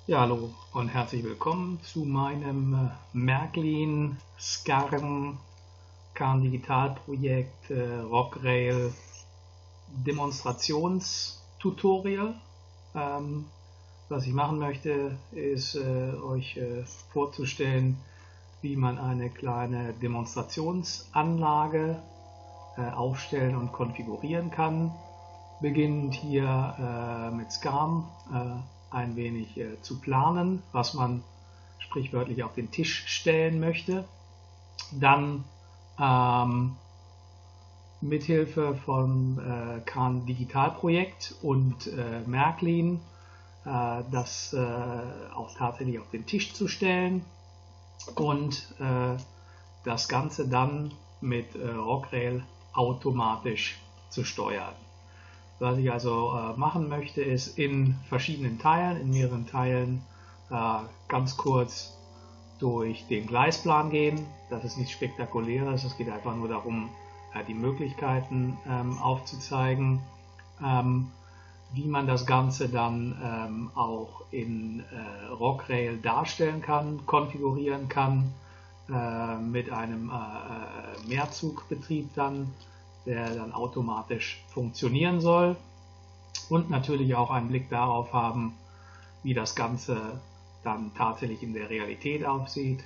Ja, hallo und herzlich willkommen zu meinem Märklin Skarn Khan Digitalprojekt Rockrail Demonstrationstutorial. Was ich machen möchte, ist euch vorzustellen, wie man eine kleine Demonstrationsanlage aufstellen und konfigurieren kann. Beginnend hier mit Skarn ein wenig zu planen, was man sprichwörtlich auf den Tisch stellen möchte. Dann mithilfe von Khan Digitalprojekt und Märklin das auch tatsächlich auf den Tisch zu stellen und das Ganze dann mit Rockrail automatisch zu steuern. Was ich also machen möchte, ist in verschiedenen Teilen, in mehreren Teilen ganz kurz durch den Gleisplan gehen. Das ist nichts Spektakuläres, es geht einfach nur darum, die Möglichkeiten aufzuzeigen, wie man das Ganze dann auch in Rockrail darstellen kann, konfigurieren kann, mit einem Mehrzugbetrieb dann, der dann automatisch funktionieren soll, und natürlich auch einen Blick darauf haben, wie das Ganze dann tatsächlich in der Realität aussieht,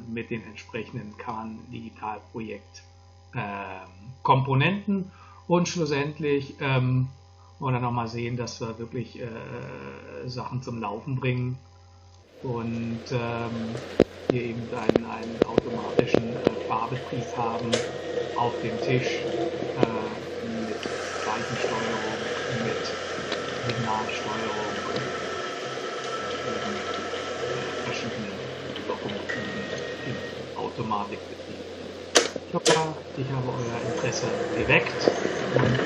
mit den entsprechenden Khan Digitalprojekt Komponenten, und schlussendlich wollen wir nochmal sehen, dass wir wirklich Sachen zum Laufen bringen und hier eben einen automatischen Fahrbetrieb haben auf dem Tisch mit Seitensteuerung, mit Signalsteuerung, verschiedenen Lokomotiven im Automatikbetrieb. Ich hoffe, ich habe euer Interesse geweckt und